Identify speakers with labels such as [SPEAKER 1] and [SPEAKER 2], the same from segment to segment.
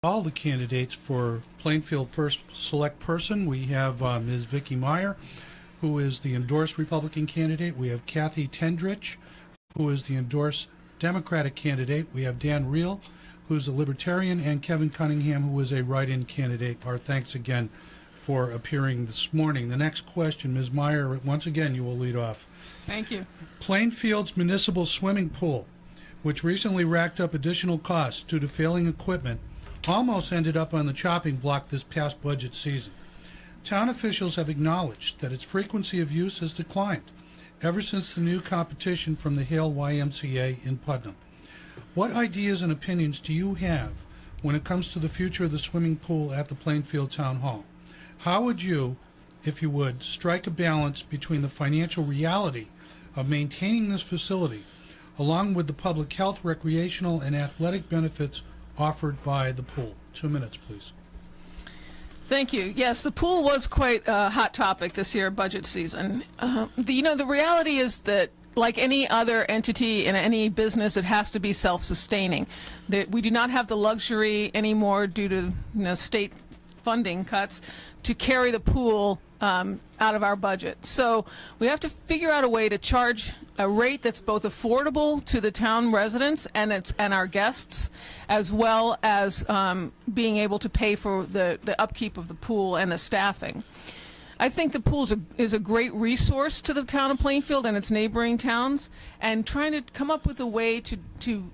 [SPEAKER 1] all the candidates for Plainfield First Select Person. We have Ms. Vicki Meyer, who is the endorsed Republican candidate. We have Kathy Tendrich, who is the endorsed Democratic candidate. We have Dan Reel, who's a Libertarian, and Kevin Cunningham, who is a write-in candidate. Our thanks again for appearing this morning. The next question, Ms. Meyer, once again, you will lead off.
[SPEAKER 2] Thank you.
[SPEAKER 1] Plainfield's municipal swimming pool, which recently racked up additional costs due to failing equipment, almost ended up on the chopping block this past budget season. Town officials have acknowledged that its frequency of use has declined ever since the new competition from the Hale YMCA in Putnam. What ideas and opinions do you have when it comes to the future of the swimming pool at the Plainfield Town Hall? How would you, if you would, strike a balance between the financial reality of maintaining this facility along with the public health, recreational, and athletic benefits offered by the pool? 2 minutes, please.
[SPEAKER 2] Thank you. Yes, the pool was quite a hot topic this year, budget season. The reality is that, like any other entity in any business, it has to be self-sustaining. That we do not have the luxury anymore, due to state funding cuts, to carry the pool out of our budget. So we have to figure out a way to charge a rate that's both affordable to the town residents and our guests, as well as being able to pay for the upkeep of the pool and the staffing. I think the pool is a great resource to the town of Plainfield and its neighboring towns, and trying to come up with a way to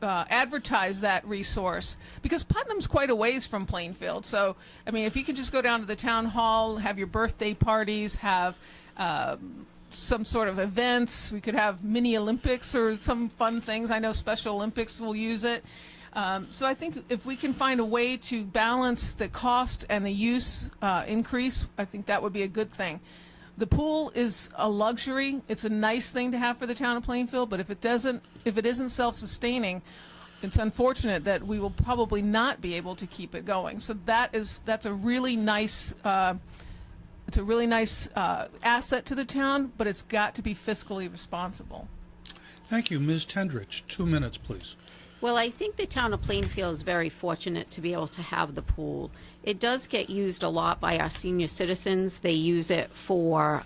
[SPEAKER 2] advertise that resource, because Putnam's quite a ways from Plainfield. So, I mean, if you can just go down to the town hall, have your birthday parties, have some sort of events. We could have mini Olympics or some fun things. I know Special Olympics will use it. So I think if we can find a way to balance the cost and the use increase, I think that would be a good thing. The pool is a luxury. It's a nice thing to have for the town of Plainfield, but if it isn't self-sustaining, it's unfortunate that we will probably not be able to keep it going. So that's a really nice asset to the town, but it's got to be fiscally responsible.
[SPEAKER 1] Thank you. Ms. Tendrich, 2 minutes, please.
[SPEAKER 3] Well, I think the town of Plainfield is very fortunate to be able to have the pool. It does get used a lot by our senior citizens. They use it for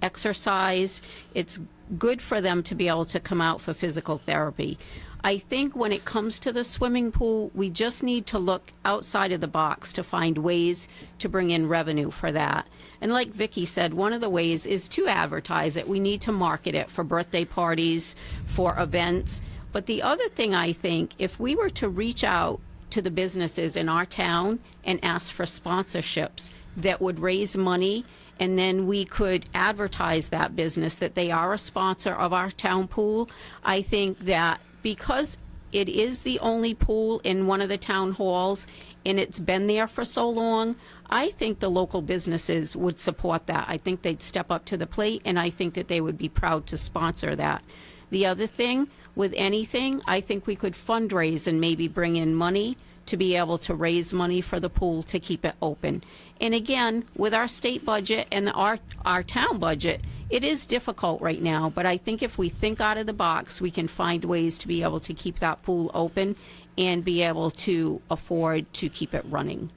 [SPEAKER 3] exercise. It's good for them to be able to come out for physical therapy. I think when it comes to the swimming pool, we just need to look outside of the box to find ways to bring in revenue for that. And like Vicki said, one of the ways is to advertise it. We need to market it for birthday parties, for events. But the other thing, I think, if we were to reach out to the businesses in our town and ask for sponsorships that would raise money, and then we could advertise that business that they are a sponsor of our town pool, I think that because it is the only pool in one of the town halls and it's been there for so long, I think the local businesses would support that. I think they'd step up to the plate, and I think that they would be proud to sponsor that. The other thing, with anything, I think we could fundraise and maybe bring in money to be able to raise money for the pool to keep it open. And again, with our state budget and our town budget, it is difficult right now, but I think if we think out of the box, we can find ways to be able to keep that pool open and be able to afford to keep it running.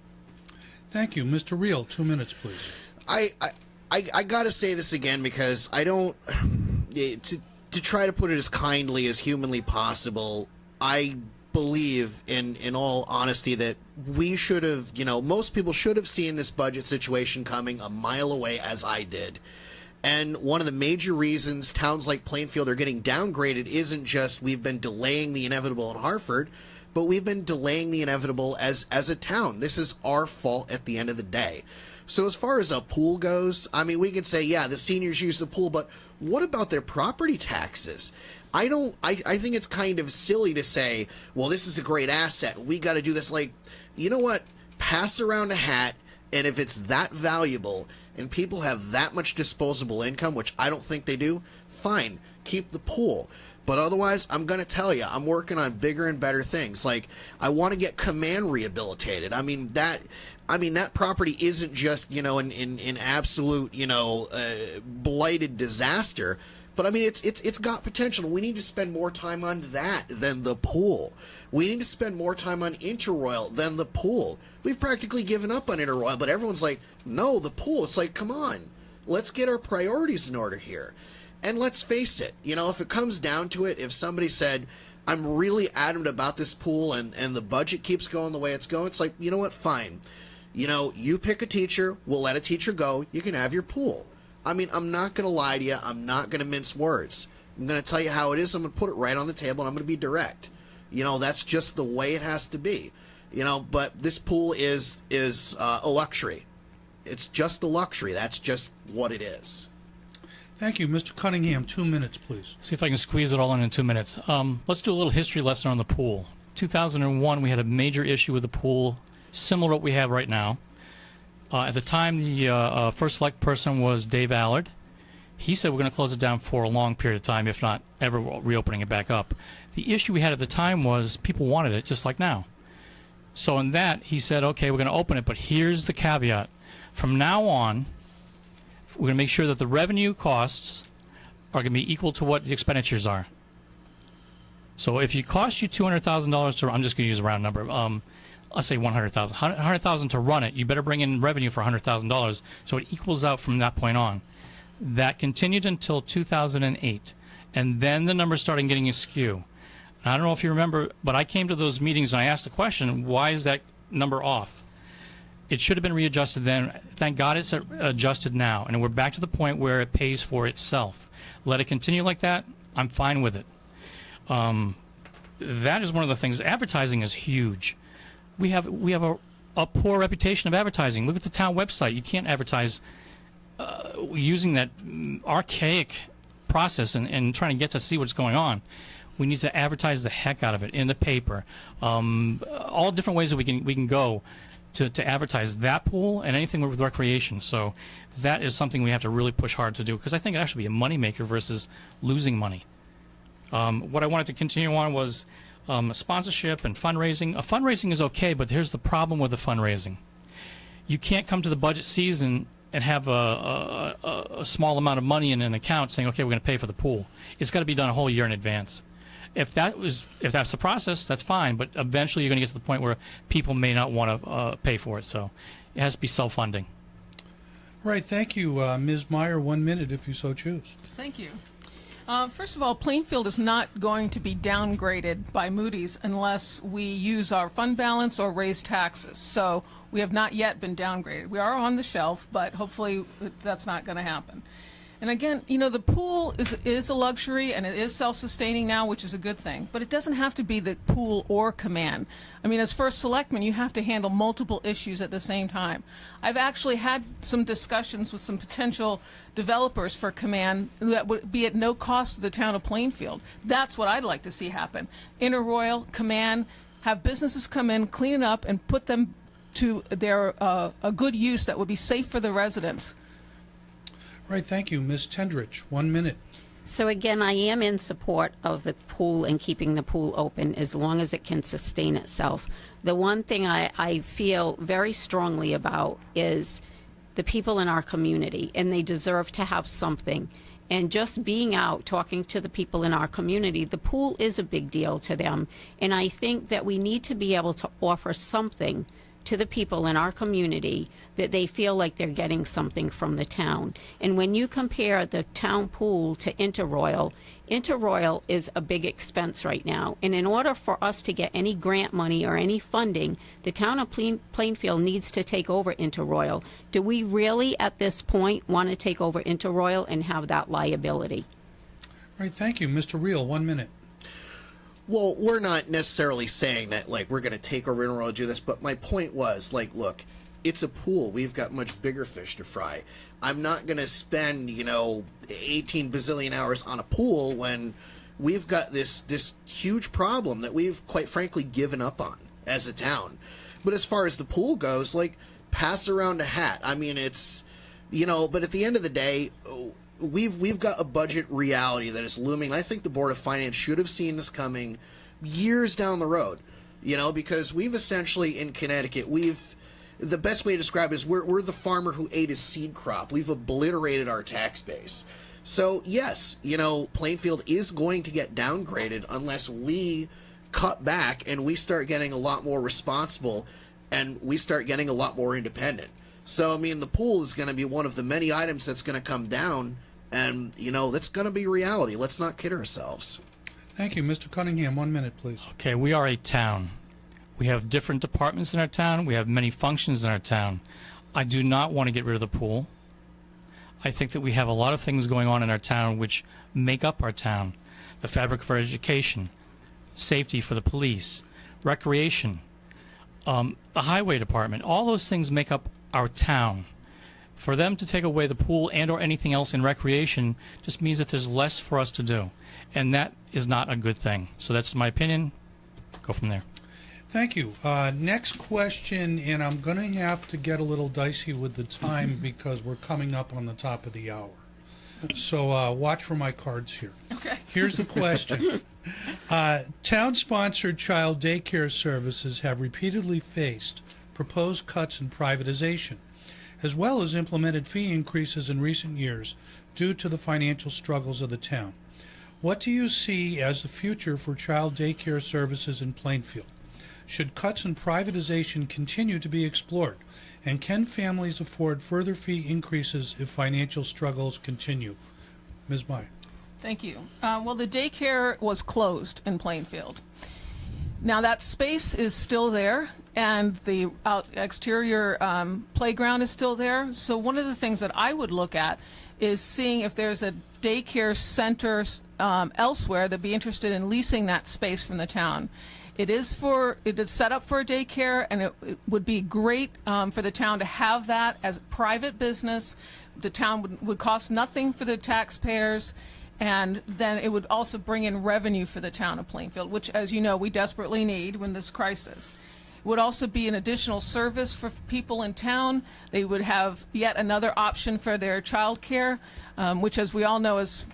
[SPEAKER 1] Thank you. Mr. Reel, 2 minutes, please.
[SPEAKER 4] I got to say this again, because I don't... To try to put it as kindly as humanly possible, I believe, in all honesty, that we should have, most people should have seen this budget situation coming a mile away, as I did. And one of the major reasons towns like Plainfield are getting downgraded isn't just we've been delaying the inevitable in Hartford, but we've been delaying the inevitable as a town. This is our fault at the end of the day. So as far as a pool goes, I mean, we could say, yeah, the seniors use the pool, but what about their property taxes? I think it's kind of silly to say, well, this is a great asset, we got to do this. Like, you know what? Pass around a hat, and if it's that valuable and people have that much disposable income, which I don't think they do, fine, keep the pool. But otherwise, I'm going to tell you, I'm working on bigger and better things. Like, I want to get Command rehabilitated. I mean, that property isn't just, in absolute, blighted disaster, But I mean, it's got potential. We need to spend more time on that than the pool. We need to spend more time on Interroyal than the pool. We've practically given up on Interroyal, but everyone's like, no, the pool. It's like, come on, let's get our priorities in order here. And let's face it, you know, if it comes down to it, if somebody said, I'm really adamant about this pool and the budget keeps going the way it's going, it's like, you know what, fine. You know, you pick a teacher, we'll let a teacher go, you can have your pool. I mean, I'm not going to lie to you. I'm not going to mince words. I'm going to tell you how it is. I'm going to put it right on the table, and I'm going to be direct. You know, that's just the way it has to be. You know, but this pool is a luxury. It's just a luxury. That's just what it is.
[SPEAKER 1] Thank you. Mr. Cunningham, 2 minutes, please.
[SPEAKER 5] See if I can squeeze it all in 2 minutes. Let's do a little history lesson on the pool. 2001, we had a major issue with the pool, similar to what we have right now. At the time, the first select person was Dave Allard. He said we're going to close it down for a long period of time, if not ever reopening it back up. The issue we had at the time was people wanted it just like now. So in that, he said, okay, we're going to open it, but here's the caveat. From now on, we're going to make sure that the revenue costs are going to be equal to what the expenditures are. So if it costs you $200,000 to, I'm just going to use a round number, let's say $100,000 to run it, you better bring in revenue for $100,000, so it equals out from that point on. That continued until 2008, and then the numbers started getting askew. I don't know if you remember, but I came to those meetings and I asked the question, why is that number off? It should have been readjusted then. Thank God it's adjusted now, and we're back to the point where it pays for itself. Let it continue like that, I'm fine with it. That is one of the things. Advertising is huge. We have a poor reputation of advertising. Look at the town website. You can't advertise using that archaic process and trying to get to see what's going on. We need to advertise the heck out of it in the paper. All different ways that we can go to advertise that pool and anything with recreation. So that is something we have to really push hard to do, because I think it actually be a moneymaker versus losing money. What I wanted to continue on was sponsorship and fundraising. Fundraising is okay, but here's the problem with the fundraising. You can't come to the budget season and have a small amount of money in an account saying, okay, we're going to pay for the pool. It's got to be done a whole year in advance. If that's the process, that's fine, but eventually you're going to get to the point where people may not want to pay for it, so it has to be self-funding.
[SPEAKER 1] Right, thank you. Ms. Meyer, 1 minute if you so choose.
[SPEAKER 2] Thank you. First of all, Plainfield is not going to be downgraded by Moody's unless we use our fund balance or raise taxes. So we have not yet been downgraded. We are on the shelf, but hopefully that's not going to happen. And again, you know, the pool is a luxury, and it is self-sustaining now, which is a good thing. But it doesn't have to be the pool or command. I mean, as first selectman, you have to handle multiple issues at the same time. I've actually had some discussions with some potential developers for command that would be at no cost to the town of Plainfield. That's what I'd like to see happen. Interroyal, command, have businesses come in, clean it up, and put them to their a good use that would be safe for the residents.
[SPEAKER 1] Right, thank you. Ms. Tendrich, 1 minute.
[SPEAKER 3] So again, I am in support of the pool and keeping the pool open as long as it can sustain itself. The one thing I feel very strongly about is the people in our community, and they deserve to have something. And just being out, talking to the people in our community, the pool is a big deal to them. And I think that we need to be able to offer something to the people in our community that they feel like they're getting something from the town. And when you compare the town pool to Interroyal, Interroyal is a big expense right now. And in order for us to get any grant money or any funding, the town of Plainfield needs to take over Interroyal. Do we really at this point want to take over Interroyal and have that liability?
[SPEAKER 1] Right, thank you. Mr. Reel, 1 minute.
[SPEAKER 4] Well, we're not necessarily saying that, like, we're going to take over Interroyal and do this, but my point was, like, look, it's a pool. We've got much bigger fish to fry. I'm not going to spend, 18 bazillion hours on a pool when we've got this huge problem that we've, quite frankly, given up on as a town. But as far as the pool goes, like, pass around a hat. I mean, it's, but at the end of the day, we've got a budget reality that is looming. I think the Board of Finance should have seen this coming years down the road, because we've essentially, in Connecticut, the best way to describe it is we're the farmer who ate his seed crop. We've obliterated our tax base. So yes, Plainfield is going to get downgraded unless we cut back and we start getting a lot more responsible and we start getting a lot more independent. So, I mean, the pool is going to be one of the many items that's going to come down, and, that's going to be reality. Let's not kid ourselves.
[SPEAKER 1] Thank you. Mr. Cunningham, 1 minute, please.
[SPEAKER 5] Okay, we are a town. We have different departments in our town. We have many functions in our town. I do not want to get rid of the pool. I think that we have a lot of things going on in our town which make up our town. The fabric of our education, safety for the police, recreation, the highway department. All those things make up our town. For them to take away the pool and or anything else in recreation just means that there's less for us to do. And that is not a good thing. So that's my opinion. Go from there.
[SPEAKER 1] Thank you. Next question, and I'm going to have to get a little dicey with the time because we're coming up on the top of the hour. So watch for my cards here.
[SPEAKER 2] Okay.
[SPEAKER 1] Here's the question. Town-sponsored child daycare services have repeatedly faced proposed cuts in privatization, as well as implemented fee increases in recent years due to the financial struggles of the town. What do you see as the future for child daycare services in Plainfield? Should cuts in privatization continue to be explored? And can families afford further fee increases if financial struggles continue? Ms. Meyer.
[SPEAKER 2] Thank you. Well, the daycare was closed in Plainfield. Now that space is still there, and the exterior playground is still there. So one of the things that I would look at is seeing if there's a daycare center elsewhere that'd be interested in leasing that space from the town. It is set up for a daycare, and it would be great for the town to have that as a private business. The town would cost nothing for the taxpayers, and then it would also bring in revenue for the town of Plainfield, which, as you know, we desperately need in this crisis. It would also be an additional service for people in town. They would have yet another option for their child care, which, as we all know, is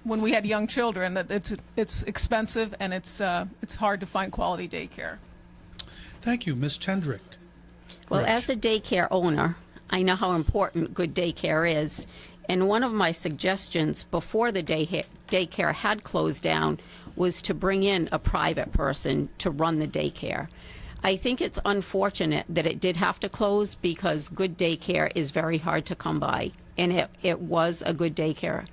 [SPEAKER 2] when we had young children, that it's expensive and it's hard to find quality daycare.
[SPEAKER 1] Thank you. Ms. Tendrick.
[SPEAKER 3] Well,
[SPEAKER 1] Rich.
[SPEAKER 3] as a daycare owner, I know how important good daycare is. And one of my suggestions before the daycare had closed down was to bring in a private person to run the daycare. I think it's unfortunate that it did have to close because good daycare is very hard to come by. And it was a good daycare.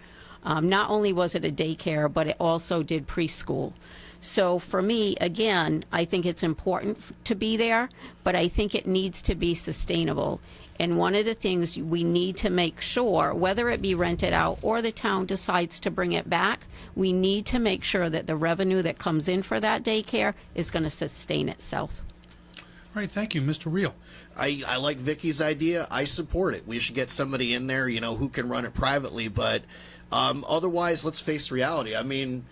[SPEAKER 3] Not only was it a daycare, but it also did preschool. So for me, again, I think it's important to be there, but I think it needs to be sustainable. And one of the things we need to make sure, whether it be rented out or the town decides to bring it back, we need to make sure that the revenue that comes in for that daycare is going to sustain itself.
[SPEAKER 1] All right, thank you. Mr. Reel.
[SPEAKER 4] I like Vicky's idea. I support it. We should get somebody in there, who can run it privately. But otherwise, let's face reality. I mean,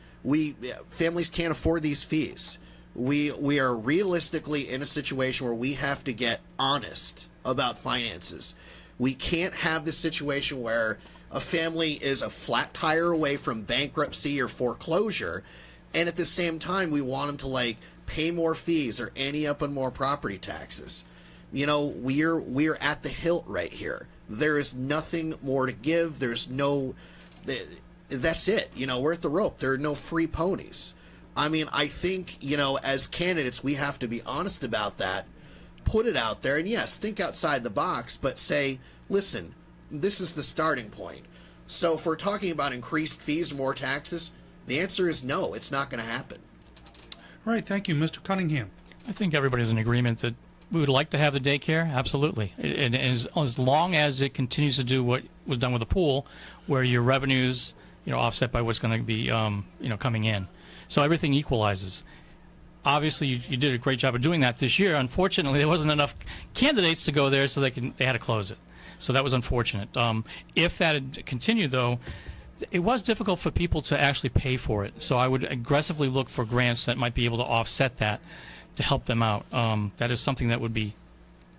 [SPEAKER 4] families can't afford these fees. We are realistically in a situation where we have to get honest about finances. We can't have this situation where a family is a flat tire away from bankruptcy or foreclosure, and at the same time we want them to pay more fees or ante up on more property taxes. We're at the hilt right here. There is nothing more to give. There's no, that's it. We're at the rope. There are no free ponies. I mean, I think, as candidates, we have to be honest about that, put it out there, and yes, think outside the box, but say, listen, this is the starting point. So if we're talking about increased fees and more taxes, the answer is no, it's not going to happen.
[SPEAKER 1] All right, thank you. Mr. Cunningham.
[SPEAKER 5] I think everybody's in agreement that we would like to have the daycare, absolutely. And as long as it continues to do what was done with the pool, where your revenues, offset by what's going to be, coming in. So everything equalizes. Obviously, you did a great job of doing that this year. Unfortunately, there wasn't enough candidates to go there, so they had to close it. So that was unfortunate. If that had continued, though, it was difficult for people to actually pay for it. So I would aggressively look for grants that might be able to offset that to help them out. That is something that would be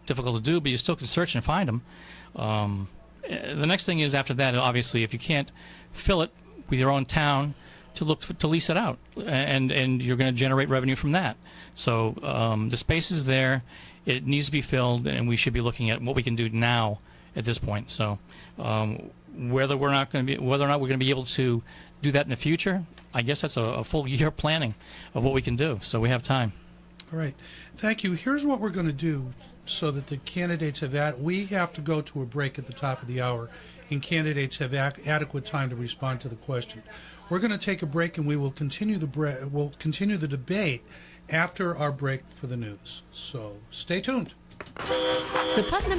[SPEAKER 5] difficult to do, but you still can search and find them. The next thing is, after that, obviously, if you can't fill it with your own town, to look to lease it out, and you're going to generate revenue from that. So the space is there, it needs to be filled, and we should be looking at what we can do now at this point. So whether or not we're going to be able to do that in the future, I guess that's a full year planning of what we can do. So we have time.
[SPEAKER 1] All right. Thank you. Here's what we're going to do so that the candidates we have to go to a break at the top of the hour, and candidates have adequate time to respond to the question. We're going to take a break, and we will continue the debate after our break for the news. So stay tuned.
[SPEAKER 6] The Putnam